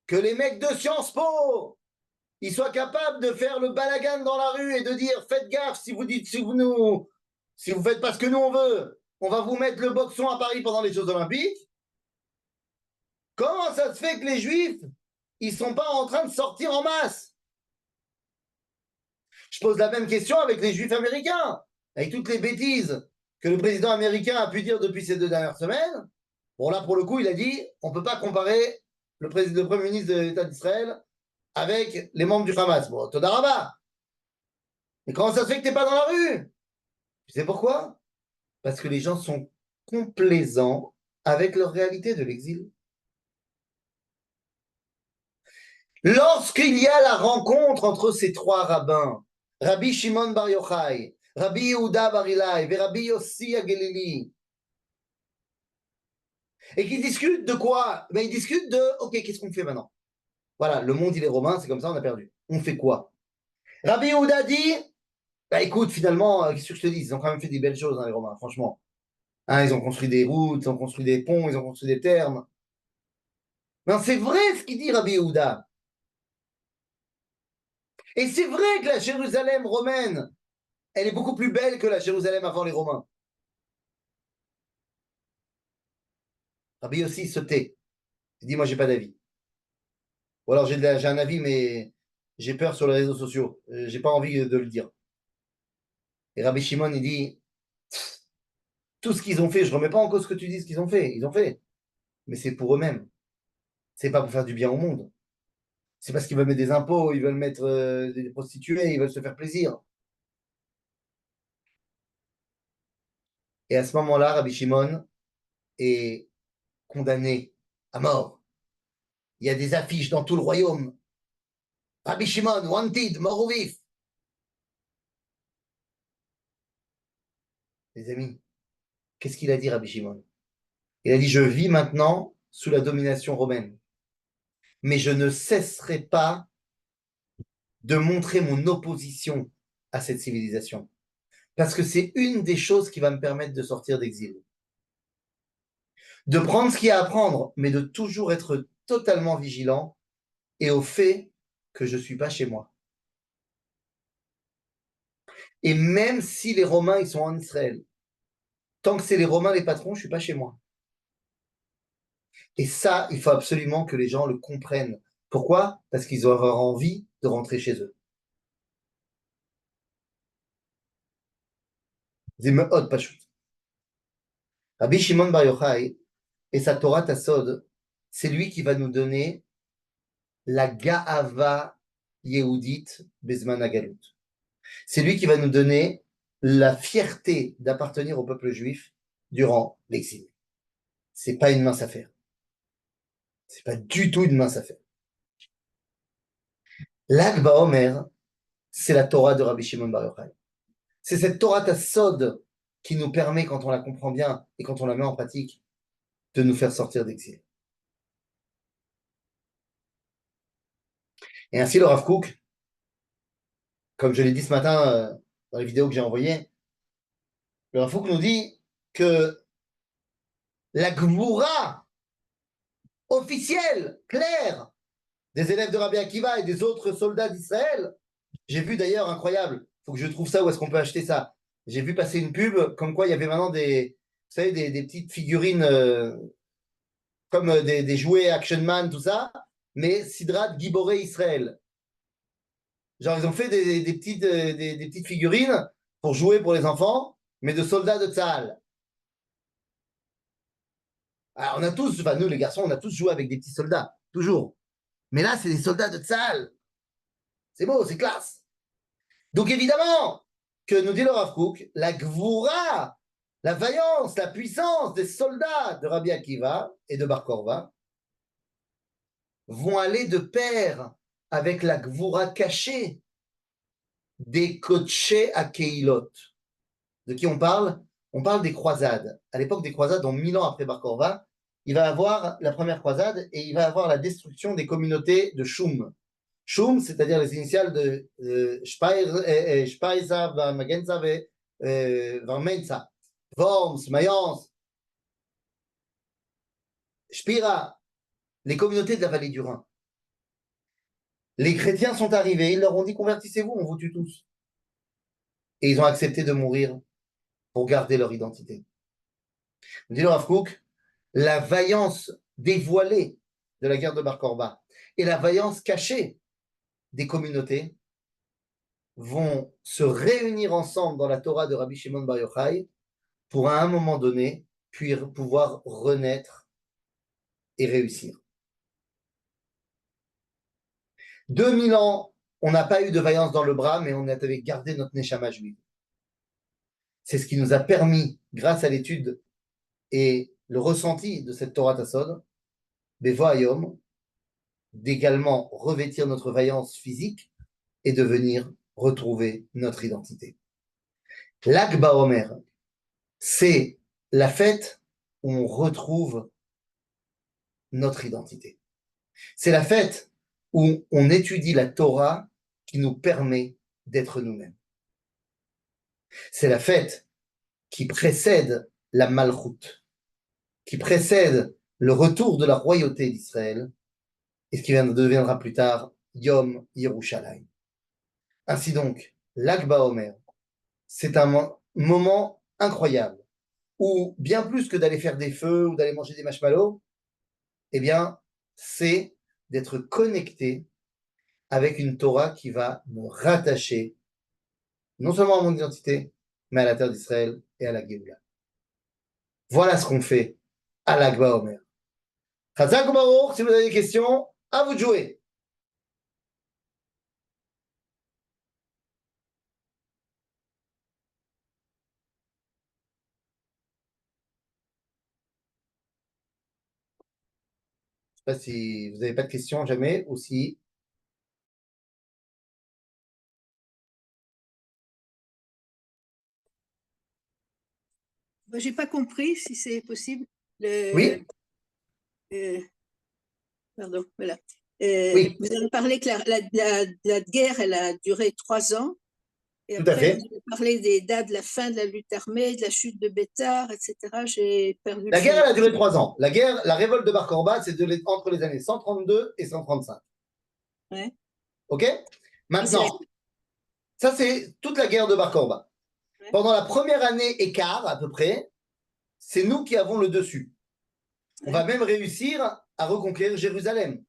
que les mecs de Sciences Po, ils soient capables de faire le balagan dans la rue et de dire faites gaffe si vous faites pas ce que nous on veut, on va vous mettre le boxon à Paris pendant les Jeux Olympiques. Comment ça se fait que les Juifs, ils sont pas en train de sortir en masse? Je pose la même question avec les Juifs américains, avec toutes les bêtises que le président américain a pu dire depuis ces 2 dernières semaines. Bon, là, pour le coup, il a dit on ne peut pas comparer le Premier ministre de l'État d'Israël avec les membres du Hamas. Bon, Todaraba. Mais comment ça se fait que tu n'es pas dans la rue? Tu sais pourquoi? Parce que les gens sont complaisants avec leur réalité de l'exil. Lorsqu'il y a la rencontre entre ces trois rabbins, Rabbi Shimon Bar Yochai, Rabbi Yehuda Bar Ilai et Rabbi Yossi Agelili, et qui discutent de quoi? Ben, ils discutent de, ok, qu'est-ce qu'on fait maintenant? Voilà, le monde il est romain, c'est comme ça, on a perdu. On fait quoi? Rabbi Yehuda dit, bah écoute, finalement, qu'est-ce que je te dis? Ils ont quand même fait des belles choses, hein, les Romains, franchement. Hein, ils ont construit des routes, ils ont construit des ponts, ils ont construit des thermes. Non, c'est vrai ce qu'il dit Rabbi Yehuda. Et c'est vrai que la Jérusalem romaine, elle est beaucoup plus belle que la Jérusalem avant les Romains. Rabbi aussi se tait. Il dit, moi, j'ai pas d'avis. Ou alors j'ai un avis, mais j'ai peur sur les réseaux sociaux. J'ai pas envie de le dire. Et Rabbi Shimon, il dit, tout ce qu'ils ont fait, je remets pas en cause ce que tu dis, ce qu'ils ont fait. Ils ont fait. Mais c'est pour eux-mêmes. C'est pas pour faire du bien au monde. C'est parce qu'ils veulent mettre des impôts, ils veulent mettre des prostituées, ils veulent se faire plaisir. Et à ce moment-là, Rabbi Shimon est condamné à mort. Il y a des affiches dans tout le royaume. Rabbi Shimon, wanted, mort ou vif. Les amis, qu'est-ce qu'il a dit, Rabbi Shimon? Il a dit, je vis maintenant sous la domination romaine, mais je ne cesserai pas de montrer mon opposition à cette civilisation. Parce que c'est une des choses qui va me permettre de sortir d'exil. De prendre ce qu'il y a à prendre, mais de toujours être totalement vigilant et au fait que je ne suis pas chez moi. Et même si les Romains, ils sont en Israël, tant que c'est les Romains les patrons, je ne suis pas chez moi. Et ça, il faut absolument que les gens le comprennent. Pourquoi? Parce qu'ils auront envie de rentrer chez eux. C'est מאוד pashut. Rabbi Shimon Bar Yochai et sa Torah Tassod, c'est lui qui va nous donner la Ga'ava Yehudit Bezman Agalut. C'est lui qui va nous donner la fierté d'appartenir au peuple juif durant l'exil. C'est pas une mince affaire. C'est pas du tout une mince affaire. L'Ag Baomer, c'est la Torah de Rabbi Shimon Bar Yochai. C'est cette Torah Tassod qui nous permet, quand on la comprend bien et quand on la met en pratique, de nous faire sortir d'exil. Et ainsi, le Rav Kook, comme je l'ai dit ce matin dans les vidéos que j'ai envoyées, le Rav Kook nous dit que la Gvoura officielle, claire, des élèves de Rabbi Akiva et des autres soldats d'Israël, j'ai vu d'ailleurs, incroyable, il faut que je trouve ça, où est-ce qu'on peut acheter ça. J'ai vu passer une pub comme quoi il y avait maintenant des, vous savez, des petites figurines comme des jouets Action Man, tout ça, mais Sidrat Giboré Israël. Genre, ils ont fait des petites figurines pour jouer pour les enfants, mais de soldats de Tzahal. Alors, on a tous, enfin, nous les garçons, on a tous joué avec des petits soldats, toujours. Mais là, c'est des soldats de Tzahal. C'est beau, c'est classe. Donc, évidemment, que nous dit le Rav Kook, la Gvoura, la vaillance, la puissance des soldats de Rabbi Akiva et de Bar Korva vont aller de pair avec la Gvoura cachée des Koché à Keilot. De qui on parle? On parle des croisades. À l'époque des croisades, donc 1000 ans après Bar Korva, il va avoir la première croisade et il va avoir la destruction des communautés de Shum. Shum, c'est-à-dire les initiales de Speiza, Magenza et Varmenza. Worms, Mayence, Spira, les communautés de la vallée du Rhin. Les chrétiens sont arrivés, ils leur ont dit convertissez-vous, on vous tue tous. Et ils ont accepté de mourir pour garder leur identité. Dit le Rav Kook, la vaillance dévoilée de la guerre de Bar Korba et la vaillance cachée des communautés vont se réunir ensemble dans la Torah de Rabbi Shimon Bar Yochai pour à un moment donné puis pouvoir renaître et réussir. 2000 ans, on n'a pas eu de vaillance dans le bras, mais on avait gardé notre neshama juive. C'est ce qui nous a permis, grâce à l'étude et le ressenti de cette Torah Tassod, Bevo Hayom, d'également revêtir notre vaillance physique et de venir retrouver notre identité. L'Ag Baomer, c'est la fête où on retrouve notre identité. C'est la fête où on étudie la Torah qui nous permet d'être nous-mêmes. C'est la fête qui précède la Malchut, qui précède le retour de la royauté d'Israël et ce qui deviendra plus tard Yom Yerushalayim. Ainsi donc, l'Ag Baomer, c'est un moment incroyable où, bien plus que d'aller faire des feux ou d'aller manger des marshmallows, eh bien, c'est d'être connecté avec une Torah qui va me rattacher non seulement à mon identité, mais à la terre d'Israël et à la Géoula. Voilà ce qu'on fait à l'Ag Baomer. Chazak Baruch, si vous avez des questions, à vous de jouer. Je ne sais pas si vous n'avez pas de questions jamais ou si. J'ai pas compris si c'est possible. Oui. Pardon, voilà. Oui. Vous avez parlé que la guerre, elle a duré 3 ans. Et Tout à après, fait. vous avez parlé des dates de la fin de la lutte armée, de la chute de Bétar, etc. J'ai perdu La le guerre, fil. elle a duré 3 ans. La guerre, la révolte de Bar Korba, c'est entre les années 132 et 135. Ouais. OK? Maintenant, ça, c'est toute la guerre de Bar Korba. Ouais. Pendant la première année et quart, à peu près, c'est nous qui avons le dessus. On va même réussir à reconquérir Jérusalem.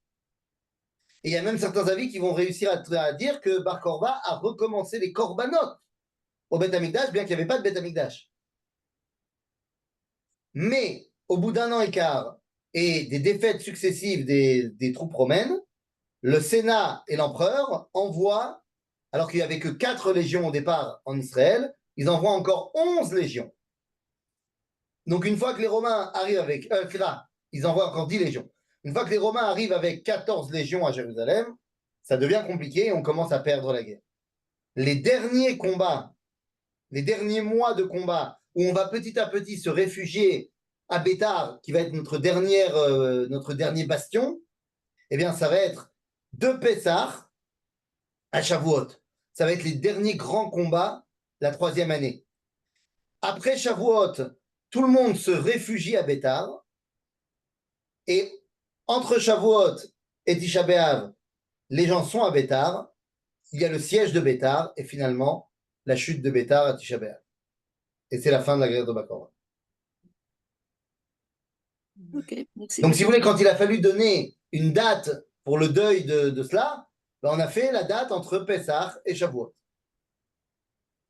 Et il y a même certains avis qui vont réussir à dire que Bar Korba a recommencé les Korbanot au Beth Amikdash, bien qu'il n'y avait pas de Beth Amikdash. Mais au bout d'un an et quart et des défaites successives des troupes romaines, le Sénat et l'empereur envoient, alors qu'il n'y avait que 4 légions au départ en Israël, ils envoient encore 11 légions. Donc une fois que les Romains arrivent avec... ils envoient encore 10 légions. Une fois que les Romains arrivent avec 14 légions à Jérusalem, ça devient compliqué et on commence à perdre la guerre. Les derniers combats, les derniers mois de combat, où on va petit à petit se réfugier à Béthar, qui va être notre dernier bastion, eh bien, ça va être de Pessah à Shavuot. Ça va être les derniers grands combats la 3e année. Après Shavuot, tout le monde se réfugie à Béthar. Et entre Shavuot et Tisha B'Av, les gens sont à Béthar. Il y a le siège de Béthar et finalement la chute de Béthar à Tisha B'Av. Et c'est la fin de la guerre de Bar-Korban. Ok, merci Donc, si vous beaucoup. voulez, quand il a fallu donner une date pour le deuil de cela, ben, on a fait la date entre Pessah et Shavuot.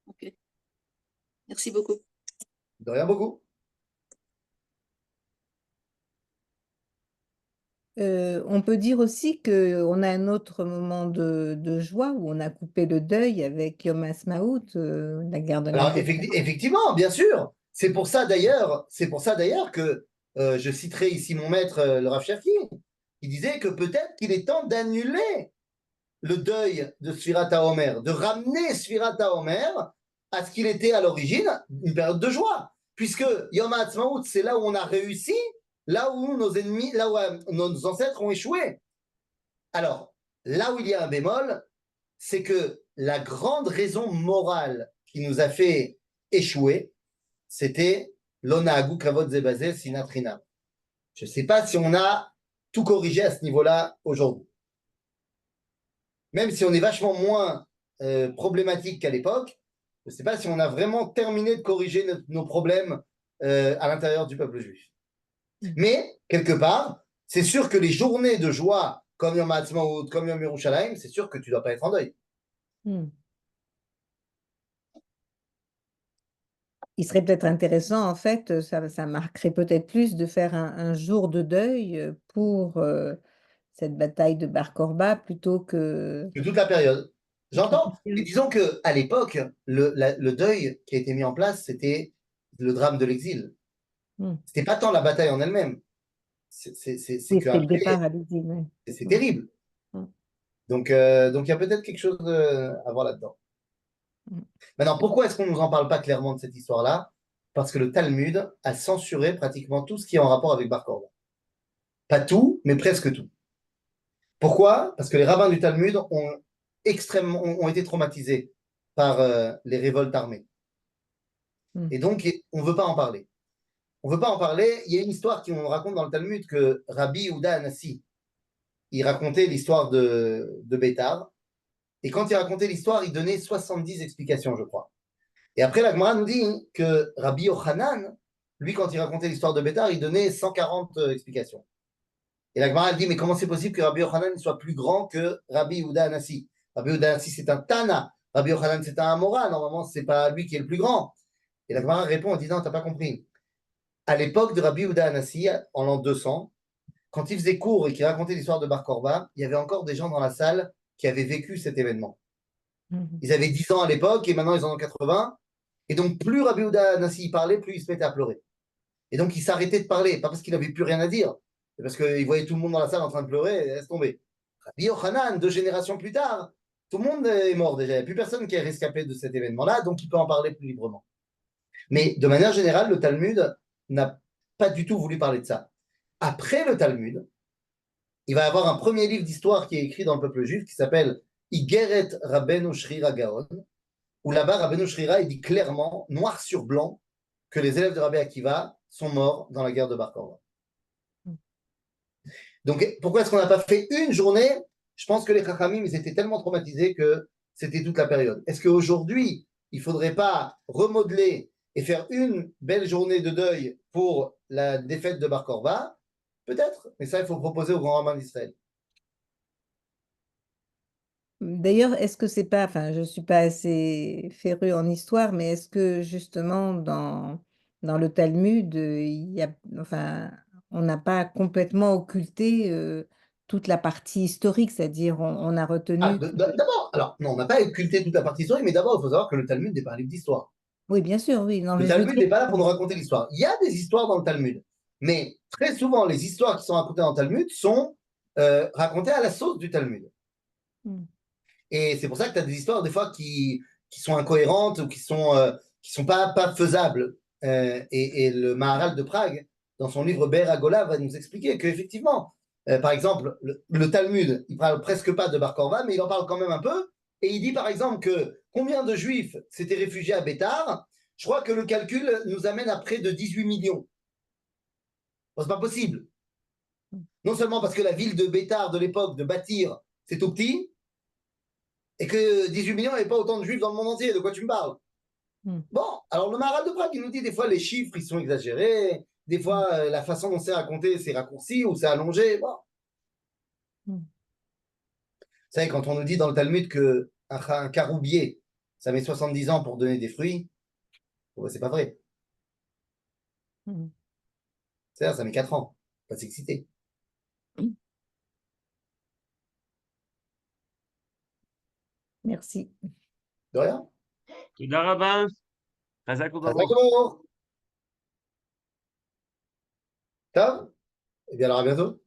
Ok, merci beaucoup. De rien beaucoup. On peut dire aussi qu'on a un autre moment de joie où on a coupé le deuil avec Yom HaAtzmaut, la guerre de Alors, l'indépendance. effectivement, bien sûr. C'est pour ça d'ailleurs que je citerai ici mon maître, le Rav Cherki, qui disait que peut-être qu'il est temps d'annuler le deuil de Sfirat HaOmer, de ramener Sfirat HaOmer à ce qu'il était à l'origine, une période de joie. Puisque Yom HaAtzmaut, c'est là où on a réussi, là où nos ennemis, là où nos ancêtres ont échoué. Alors, là où il y a un bémol, c'est que la grande raison morale qui nous a fait échouer, c'était l'onahagu kavod zebazé sinatrina. Je ne sais pas si on a tout corrigé à ce niveau-là aujourd'hui. Même si on est vachement moins problématique qu'à l'époque, je ne sais pas si on a vraiment terminé de corriger nos problèmes à l'intérieur du peuple juif. Mais, quelque part, c'est sûr que les journées de joie, comme Yom HaAtzmaut, comme Yom Yerushalayim, c'est sûr que tu ne dois pas être en deuil. Il serait peut-être intéressant, en fait, ça marquerait peut-être plus de faire un jour de deuil pour cette bataille de Bar Korba plutôt que De toute la période. toute la J'entends. Et période. disons qu'à l'époque, le deuil qui a été mis en place, c'était le drame de l'exil. Mm. C'était pas tant la bataille en elle-même. C'est Oui, c'était le qu'après, départ à l'exil. Ouais. c'est terrible. Mm. Donc, il y a peut-être quelque chose à voir là-dedans. Mm. Maintenant, pourquoi est-ce qu'on ne nous en parle pas clairement de cette histoire-là? Parce que le Talmud a censuré pratiquement tout ce qui est en rapport avec Bar Korban. Pas tout, mais presque tout. Pourquoi? Parce que les rabbins du Talmud ont été traumatisés par les révoltes armées. Et donc, on ne veut pas en parler. On ne veut pas en parler. Il y a une histoire qu'on raconte dans le Talmud que Rabbi Yehuda Hanassi, il racontait l'histoire de Béthar. Et quand il racontait l'histoire, il donnait 70 explications, je crois. Et après, la Gemara nous dit que Rabbi Yochanan, lui, quand il racontait l'histoire de Béthar, il donnait 140 explications. Et la Gemara dit, mais comment c'est possible que Rabbi Yochanan soit plus grand que Rabbi Yehuda Hanassi? Rabbi Yehuda Hanassi, c'est un Tana. Rabbi Yochanan, c'est un Amora. Normalement, ce n'est pas lui qui est le plus grand. Et la Gemara répond en disant, tu n'as pas compris. À l'époque de Rabbi Yehuda Hanassi, en l'an 200, quand il faisait cours et qu'il racontait l'histoire de Bar Korba, il y avait encore des gens dans la salle qui avaient vécu cet événement. Ils avaient 10 ans à l'époque et maintenant ils en ont 80. Et donc, plus Rabbi Yehuda Hanassi parlait, plus il se mettait à pleurer. Et donc, il s'arrêtait de parler, pas parce qu'il n'avait plus rien à dire, mais parce qu'il voyait tout le monde dans la salle en train de pleurer et laisse tomber. Rabbi Yochanan, 2 générations plus tard, tout le monde est mort déjà. Il n'y a plus personne qui est rescapé de cet événement-là, donc il peut en parler plus librement. Mais de manière générale, le Talmud n'a pas du tout voulu parler de ça. Après le Talmud, il va y avoir un premier livre d'histoire qui est écrit dans le peuple juif qui s'appelle Igeret Rabbeinu Shrira Gaon, où là-bas, Rabbeinu Shrira, il dit clairement, noir sur blanc, que les élèves de Rabbi Akiva sont morts dans la guerre de Bar Korba. Donc, pourquoi est-ce qu'on n'a pas fait une journée? Je pense que les Chachamim, ils étaient tellement traumatisés que c'était toute la période. Est-ce qu'aujourd'hui, il ne faudrait pas remodeler et faire une belle journée de deuil pour la défaite de Bar Korba? Peut-être, mais ça, il faut proposer au grand rabbin d'Israël. D'ailleurs, est-ce que c'est pas, enfin, je suis pas assez férue en histoire, mais est-ce que justement dans le Talmud, il y a, enfin, on n'a pas complètement occulté toute la partie historique, c'est-à-dire on a Ah, retenu. d'abord, alors, non, on n'a pas occulté toute la partie historique, mais d'abord, il faut savoir que le Talmud n'est pas un livre d'histoire. Oui, bien sûr, oui. Non, Le mais je veux Talmud dire, n'est pas là pour nous raconter l'histoire. Il y a des histoires dans le Talmud, mais très souvent, les histoires qui sont racontées dans le Talmud sont racontées à la sauce du Talmud. Hmm. Et c'est pour ça que tu as des histoires, des fois, qui sont incohérentes ou qui sont pas faisables. Et le Maharal de Prague, dans son livre Be'er Hagolah, va nous expliquer qu'effectivement, par exemple, le Talmud, il parle presque pas de Bar Korban, mais il en parle quand même un peu. Et il dit, par exemple, que combien de Juifs s'étaient réfugiés à Bétar. Je crois que le calcul nous amène à près de 18 millions. Bon, c'est pas possible. Non seulement parce que la ville de Bétar de l'époque, de Bâtir, c'est tout petit, et que 18 millions, il n'y avait pas autant de juifs dans le monde entier. De quoi tu me parles? Hmm. Bon, alors le Maharal de Prague, il nous dit des fois les chiffres, ils sont exagérés. Des Hmm. fois, la façon dont c'est raconté, c'est raccourci ou c'est allongé. Bon. Hmm. Vous savez, quand on nous dit dans le Talmud qu'un caroubier, ça met 70 ans pour donner des fruits, bon, c'est pas vrai. Hmm. C'est-à-dire, ça met 4 ans. Faut pas s'exciter. Merci. De rien. תודה רבה. חזק Ça וברוך. Top. Et bien alors à bientôt.